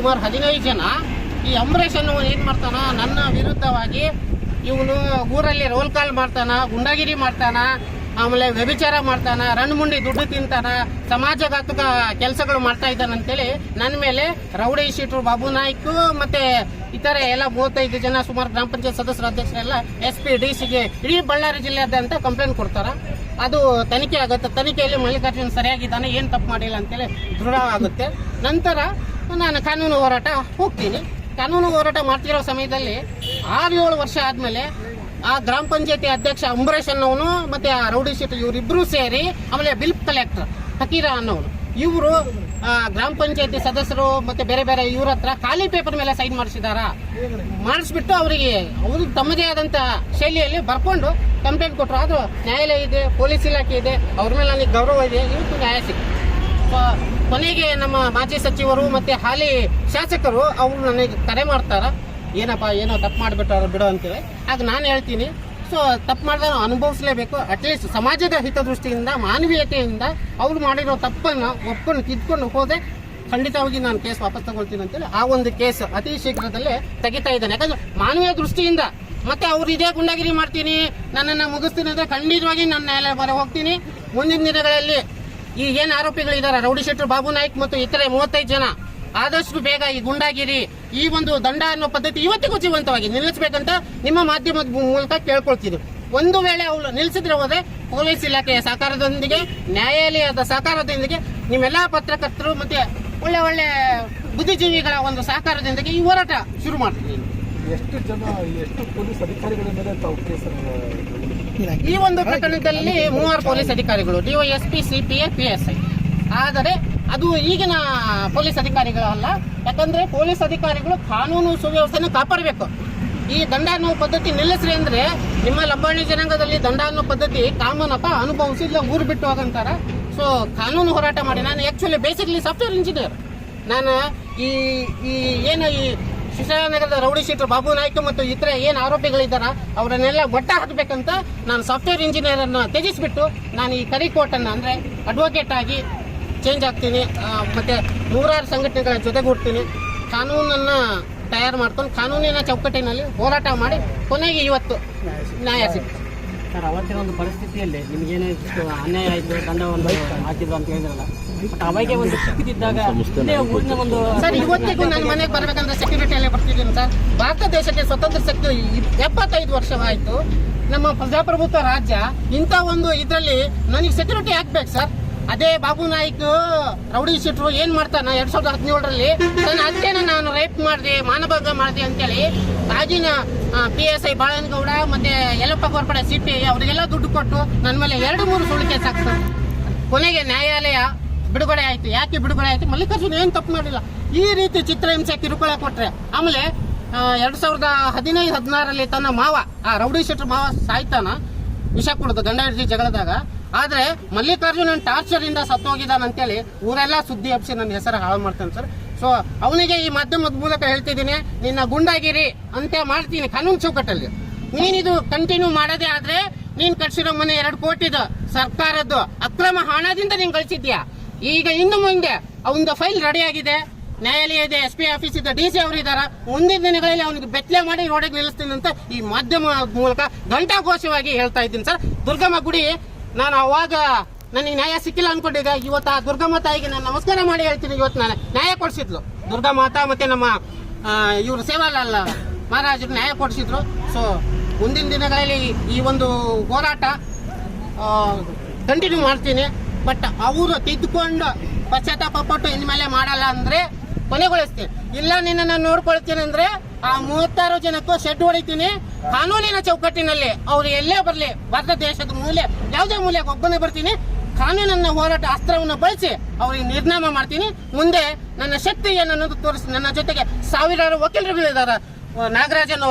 ಸುಮಾರು 15 ಜನ ಈ ಅಂಬರೀಷ್ ಅನ್ನುವ ಏನು ಮಾಡ್ತಾನ, ನನ್ನ ವಿರುದ್ಧವಾಗಿ ಇವನು ಊರಲ್ಲಿ ರೋಲ್ ಕಾಲ್ ಮಾಡ್ತಾನ, ಗುಂಡಾಗಿರಿ ಮಾಡ್ತಾನ, ಆಮೇಲೆ ವ್ಯಭಿಚಾರ ಮಾಡ್ತಾನ, ರಣ್ಮುಂಡಿ ದುಡ್ಡು ತಿಂತಾನ, ಸಮಾಜಘಾತಕ ಕೆಲಸಗಳು ಮಾಡ್ತಾ ಇದ್ದಾನೆ ಅಂತೇಳಿ ನನ್ನ ಮೇಲೆ ರೌಡಿ ಶೀಟ್ರು ಬಾಬು ನಾಯ್ಕ ಮತ್ತೆ ಇತರೆ ಎಲ್ಲ 35 ಜನ ಸುಮಾರು ಗ್ರಾಮ ಪಂಚಾಯತ್ ಸದಸ್ಯರ ಅಧ್ಯಕ್ಷರೆಲ್ಲ SP DC ಇಡೀ ಬಳ್ಳಾರಿ ಜಿಲ್ಲೆಯಾದ್ಯಂತ ಕಂಪ್ಲೇಂಟ್ ಕೊಡ್ತಾರ. ಅದು ತನಿಖೆ ಆಗುತ್ತೆ. ತನಿಖೆಯಲ್ಲಿ ಮಲ್ಲಿಕಾರ್ಜುನ್ ಸರಿಯಾಗಿದ್ದಾನೆ, ಏನು ತಪ್ಪು ಮಾಡಿಲ್ಲ ಅಂತೇಳಿ ದೃಢ ಆಗುತ್ತೆ. ನಂತರ ನಾನು ಕಾನೂನು ಹೋರಾಟ ಹೋಗ್ತೀನಿ. ಕಾನೂನು ಹೋರಾಟ ಮಾಡ್ತಿರೋ ಸಮಯದಲ್ಲಿ 6-7 ವರ್ಷ ಆದಮೇಲೆ ಆ ಗ್ರಾಮ ಪಂಚಾಯತಿ ಅಧ್ಯಕ್ಷ ಅಂಬರೀಷ್ ಅನ್ನೋನು ಮತ್ತೆ ಆ ರೌಡಿ ಶೀಟ್ ಇವರಿಬ್ಬರು ಸೇರಿ, ಆಮೇಲೆ ಬಿಲ್ ಕಲೆಕ್ಟರ್ ಫಕೀರ ಅನ್ನೋನು, ಇವರು ಗ್ರಾಮ ಪಂಚಾಯತಿ ಸದಸ್ಯರು ಮತ್ತೆ ಬೇರೆ ಬೇರೆ ಇವ್ರ ಹತ್ರ ಖಾಲಿ ಪೇಪರ್ ಮೇಲೆ ಸೈನ್ ಮಾಡಿಸ್ಬಿಟ್ಟು ಅವ್ರಿಗೆ ತಮ್ಮದೇ ಆದಂತ ಶೈಲಿಯಲ್ಲಿ ಬರ್ಕೊಂಡು ಕಂಪ್ಲೇಂಟ್ ಕೊಟ್ಟರು. ಅದು ನ್ಯಾಯಾಲಯ ಇದೆ, ಪೊಲೀಸ್ ಇಲಾಖೆ ಇದೆ, ಅವ್ರ ಮೇಲೆ ನನಗೆ ಗೌರವ ಇದೆ, ಇವತ್ತು ನ್ಯಾಯ ಸಿಕ್ತು. ಕೊನೆಗೆ ನಮ್ಮ ಮಾಜಿ ಸಚಿವರು ಮತ್ತೆ ಹಾಲಿ ಶಾಸಕರು ಅವರು ನನಗೆ ಕರೆ ಮಾಡ್ತಾರ, ಏನಪ್ಪ ಏನೋ ತಪ್ಪು ಮಾಡಿಬಿಟ್ಟಾರ ಬಿಡು ಅಂತೇಳಿ. ಆಗ ನಾನು ಹೇಳ್ತೀನಿ, ಸೊ ತಪ್ಪು ಮಾಡಿದ್ರೆ ಅನುಭವಿಸಲೇಬೇಕು. ಅಟ್ಲೀಸ್ಟ್ ಸಮಾಜದ ಹಿತದೃಷ್ಟಿಯಿಂದ, ಮಾನವೀಯತೆಯಿಂದ ಅವ್ರು ಮಾಡಿರೋ ತಪ್ಪನ್ನು ಒಪ್ಕೊಂಡು ತಿದ್ಕೊಂಡು ಹೋದೆ ಖಂಡಿತವಾಗಿ ನಾನು ಕೇಸ್ ವಾಪಸ್ ತಗೊಳ್ತೀನಿ ಅಂತೇಳಿ ಆ ಒಂದು ಕೇಸ್ ಅತಿ ಶೀಘ್ರದಲ್ಲೇ ತೆಗಿತಾ ಇದ್ದಾನೆ. ಯಾಕಂದ್ರೆ ಮಾನವೀಯ ದೃಷ್ಟಿಯಿಂದ ಮತ್ತೆ ಅವ್ರು ಇದೇ ಗುಂಡಾಗಿರಿ ಮಾಡ್ತೀನಿ, ನನ್ನನ್ನು ಮುಗಿಸ್ತೀನಿ ಅಂದ್ರೆ ಖಂಡಿತವಾಗಿ ನಾನು ನ್ಯಾಯಾಲಯ ಬರ ಹೋಗ್ತೀನಿ. ಮುಂದಿನ ದಿನಗಳಲ್ಲಿ ಈ ಏನು ಆರೋಪಿಗಳಿದ್ದಾರೆ ರೌಡಿ ಶೀಟ್ರು ಬಾಬು ನಾಯ್ಕ ಮತ್ತು ಇತರೆ 35 ಜನ ಆದಷ್ಟು ಬೇಗ ಈ ಗುಂಡಾಗಿರಿ ಈ ಒಂದು ದಂಡ ಅನ್ನೋ ಪದ್ಧತಿ ಇವತ್ತಿಗೂ ಜೀವಂತವಾಗಿ ನಿಲ್ಲಿಸಬೇಕಂತ ನಿಮ್ಮ ಮಾಧ್ಯಮದ ಮೂಲಕ ಕೇಳ್ಕೊಳ್ತೀನಿ. ಒಂದು ವೇಳೆ ಅವಳು ನಿಲ್ಲಿಸಿದ್ರೆ ಹೋದ್ರೆ ಪೊಲೀಸ್ ಇಲಾಖೆಯ ಸಹಕಾರದೊಂದಿಗೆ, ನ್ಯಾಯಾಲಯದ ಸಹಕಾರದೊಂದಿಗೆ, ನಿಮ್ಮೆಲ್ಲಾ ಪತ್ರಕರ್ತರು ಮತ್ತೆ ಒಳ್ಳೆ ಒಳ್ಳೆ ಬುದ್ಧಿಜೀವಿಗಳ ಒಂದು ಸಹಕಾರದೊಂದಿಗೆ ಈ ಹೋರಾಟ ಶುರು ಮಾಡ್ತೀನಿ. ಎಷ್ಟು ಪೊಲೀಸ್ ಅಧಿಕಾರಿಗಳ ಮೇಲೆ ತಾವು ಕೇಸನ್ನು ಈ ಒಂದು ಪ್ರಕರಣದಲ್ಲಿ 3 ಪೊಲೀಸ್ ಅಧಿಕಾರಿಗಳು, DYSP, CPA, PSI. ಆದರೆ ಅದು ಈಗಿನ ಪೊಲೀಸ್ ಅಧಿಕಾರಿಗಳಲ್ಲ. ಯಾಕಂದ್ರೆ ಪೊಲೀಸ್ ಅಧಿಕಾರಿಗಳು ಕಾನೂನು ಸುವ್ಯವಸ್ಥೆನ ಕಾಪಾಡಬೇಕು. ಈ ದಂಡ ಅನ್ನೋ ಪದ್ಧತಿ ನಿಲ್ಲಿಸ್ರಿ ಅಂದ್ರೆ ನಿಮ್ಮ ಲಂಬಾಣಿ ಜನಾಂಗದಲ್ಲಿ ದಂಡ ಅನ್ನೋ ಪದ್ಧತಿ ಕಾಮನಪ್ಪ ಅನುಭವಿಸಿಲ್ಲ, ಊರು ಬಿಟ್ಟು ಹೋಗಂತಾರ. ಸೊ ಕಾನೂನು ಹೋರಾಟ ಮಾಡಿ, ನಾನು ಆಕ್ಚುಲಿ ಬೇಸಿಕ್ಲಿ ಸಾಫ್ಟ್ವೇರ್ ಇಂಜಿನಿಯರ್. ನಾನು ಈ ಶಿಶಾನಗರದ ರೌಡಿ ಶೀಟ್ರು ಬಾಬು ನಾಯ್ಕ ಮತ್ತು ಇತರ ಏನು ಆರೋಪಿಗಳಿದ್ದಾರ ಅವರನ್ನೆಲ್ಲ ಒಟ್ಟ ಹಾಕಬೇಕಂತ ನಾನು ಸಾಫ್ಟ್ವೇರ್ ಇಂಜಿನಿಯರ್ ಅನ್ನು ತ್ಯಜಿಸಿಬಿಟ್ಟು ನಾನು ಈ ಕರಿಕೋಟನ್ನು ಅಂದ್ರೆ ಅಡ್ವೊಕೇಟ್ ಆಗಿ ಚೇಂಜ್ ಆಗ್ತೀನಿ. ಮತ್ತೆ 100 ಸಂಘಟನೆಗಳ ಜೊತೆಗೂಡ್ತೀನಿ. ಕಾನೂನನ್ನು ತಯಾರು ಮಾಡ್ಕೊಂಡು ಕಾನೂನಿನ ಚೌಕಟ್ಟಿನಲ್ಲಿ ಹೋರಾಟ ಮಾಡಿ ಕೊನೆಗೆ ಇವತ್ತು ನ್ಯಾಯ ಸಿಕ್ತು. ಸರ್, ಅವತ್ತಿನ ಒಂದು ಪರಿಸ್ಥಿತಿಯಲ್ಲಿ ನಿಮಗೇನೇ ಇಷ್ಟು ಅನ್ಯಾಯ ಆಯಿತು, ದಂಡವನ್ನು ಹಾಕಿದ್ರು ಅಂತ ಹೇಳಿದ್ರಲ್ಲ, ಬಟ್ ಅವಾಗೆ ಒಂದು ಸಿಕ್ಕಿದ್ದಾಗ ಊರಿನ ಒಂದು ಸರ್, ಇವತ್ತಿಗೂ ನನ್ನ ಮನೆಗೆ ಬರ್ಬೇಕಂದ್ರೆ ಸೆಕ್ಯೂರಿಟಿಯಲ್ಲೇ ಬರ್ತಿದ್ದೀನಿ ಸರ್. ಭಾರತ ದೇಶಕ್ಕೆ ಸ್ವತಂತ್ರ ಸಿಕ್ತು 75 ವರ್ಷವಾಯಿತು. ನಮ್ಮ ಪ್ರಜಾಪ್ರಭುತ್ವ ರಾಜ್ಯ ಇಂಥ ಒಂದು ಇದರಲ್ಲಿ ನನಗೆ ಸೆಕ್ಯೂರಿಟಿ ಹಾಕ್ಬೇಕು ಸರ್. ಅದೇ ಬಾಬು ನಾಯ್ಕ ರೌಡಿ ಶೀಟ್ರು ಏನ್ ಮಾಡ್ತಾನ 2017ರಲ್ಲಿ ನನ್ನ ಅತ್ತೆನ ನಾನು ರೇಪ್ ಮಾಡಿದೆ, ಮಾನಭಂಗ ಮಾಡಿದೆ ಅಂತೇಳಿ ಆಗಿನ PSI ಬಾಳನಗೌಡ ಮತ್ತೆ ಯಲ್ಲಪ್ಪ ಗೋರ್ಪಡೆ CPI ಅವರಿಗೆಲ್ಲ ದುಡ್ಡು ಕೊಟ್ಟು ನನ್ನ ಮೇಲೆ 2-3 ಸುಳ್ಳು ಕೇಸ್ ಹಾಕ್ತಾರೆ. ಕೊನೆಗೆ ನ್ಯಾಯಾಲಯ ಬಿಡುಗಡೆ ಆಯ್ತು. ಯಾಕೆ ಬಿಡುಗಡೆ ಆಯ್ತು? ಮಲ್ಲಿಕಾರ್ಜುನ್ ಏನ್ ತಪ್ಪು ಮಾಡಿಲ್ಲ. ಈ ರೀತಿ ಚಿತ್ರಹಿಂಸೆ ಕಿರುಕುಳ ಕೊಟ್ರೆ. ಆಮೇಲೆ 2015-16ರಲ್ಲಿ ತನ್ನ ಮಾವ ಆ ರೌಡಿ ಶೀಟ್ರು ಮಾವ ಸಾಯ್ತಾನ ವಿಷ ಕುಡಿದು ಗಂಡ ಹೆಂಡತಿ ಜಗಳದಾಗ. ಆದ್ರೆ ಮಲ್ಲಿಕಾರ್ಜುನ್ ಟಾರ್ಚರ್ ಇಂದ ಸತ್ತೋಗಿದ್ದಾನ ಅಂತೇಳಿ ಊರೆಲ್ಲ ಸುದ್ದಿ ಹಬ್ಬಿಸಿ ನನ್ನ ಹೆಸರು ಹಾಳು ಮಾಡ್ತಾನೆ ಸರ್. ಸೊ ಅವನಿಗೆ ಈ ಮಾಧ್ಯಮದ ಮೂಲಕ ಹೇಳ್ತಿದ್ದೀನಿ, ನಿನ್ನ ಗುಂಡಾಗಿರಿ ಅಂತ ಮಾಡ್ತೀನಿ ಕಾನೂನು ಚೌಕಟ್ಟಲ್ಲಿ. ನೀನಿದು ಕಂಟಿನ್ಯೂ ಮಾಡೋದೇ ಆದ್ರೆ ನೀನ್ ಕಟ್ಸಿರೋ ಮನೆ 2 ಕೋಟಿದು ಸರ್ಕಾರದ್ದು ಅಕ್ರಮ ಹಣದಿಂದ ನೀನ್ ಗಳಿಸಿದ್ಯಾ. ಈಗ ಇನ್ನು ಮುಂದೆ ಅವನ ಫೈಲ್ ರೆಡಿ ಆಗಿದೆ, ನ್ಯಾಯಾಲಯ ಇದೆ, SP ಆಫೀಸ್ ಇದೆ, DC ಅವರು ಇದ್ದಾರೆ. ಮುಂದಿನ ದಿನಗಳಲ್ಲಿ ಅವನಿಗೆ ಬೆತ್ತಲೆ ಮಾಡಿ ರೋಡಿಗೆ ನಿಲ್ಲಿಸ್ತೀನಿ ಅಂತ ಈ ಮಾಧ್ಯಮ ಮೂಲಕ ಘಂಟಾಘೋಷವಾಗಿ ಹೇಳ್ತಾ ಇದ್ದೀನಿ ಸರ್. ದುರ್ಗಮ್ಮ ಗುಡಿ ನಾನು ಅವಾಗ ನನಗೆ ನ್ಯಾಯ ಸಿಕ್ಕಿಲ್ಲ ಅನ್ಕೊಂಡಿದ್ದೆ. ಇವತ್ತು ಆ ದುರ್ಗಮ್ಮ ತಾಯಿಗೆ ನಾನು ನಮಸ್ಕಾರ ಮಾಡಿ ಹೇಳ್ತೀನಿ. ಇವತ್ತು ನಾನು ನ್ಯಾಯ ಕೊಡಿಸಿದ್ಲು ದುರ್ಗಾಮಾತಾ ಮತ್ತೆ ನಮ್ಮ ಇವರು ಸೇವಾಲಾಲ್ ಮಹಾರಾಜರು ನ್ಯಾಯ ಕೊಡಿಸಿದ್ರು. ಸೊ ಮುಂದಿನ ದಿನಗಳಲ್ಲಿ ಈ ಒಂದು ಹೋರಾಟ ಕಂಟಿನ್ಯೂ ಮಾಡ್ತೀನಿ. ಬಟ್ ಅವರು ತಿದ್ದುಕೊಂಡು ಪಶ್ಚಾತ್ತಾಪ ಪಟ್ಟು ಇನ್ಮೇಲೆ ಮಾಡಲ್ಲ ಅಂದ್ರೆ ಕೊನೆಗೊಳಿಸ್ತೀನಿ. ಇಲ್ಲ ನಿನ್ನನ್ನು ನೋಡ್ಕೊಳ್ತೀನಿ ಅಂದ್ರೆ ಆ 36 ಜನಕ್ಕೂ ಶೆಡ್ ಹೊಡಿತೀನಿ. ಕಾನೂನಿನ ಚೌಕಟ್ಟಿನಲ್ಲಿ ಅವ್ರು ಎಲ್ಲೇ ಬರಲಿ, ಭಾರತ ದೇಶದ ಮೂಲೆ ಯಾವುದೇ ಮೂಲೆಗೆ ಒಬ್ಬನೇ ಬರ್ತೀನಿ. ಕಾನೂನನ್ನ ಹೋರಾಟ ಅಸ್ತ್ರವನ್ನು ಬಳಸಿ ಅವ್ರಿಗೆ ನಿರ್ನಾಮ ಮಾಡ್ತೀನಿ. ಮುಂದೆ ನನ್ನ ಶಕ್ತಿ ಏನನ್ನೋದು ತೋರಿಸಿ ನನ್ನ ಜೊತೆಗೆ 1000 ವಕೀಲರುಗಳಿದ್ದಾರೆ. ನಾಗರಾಜನ್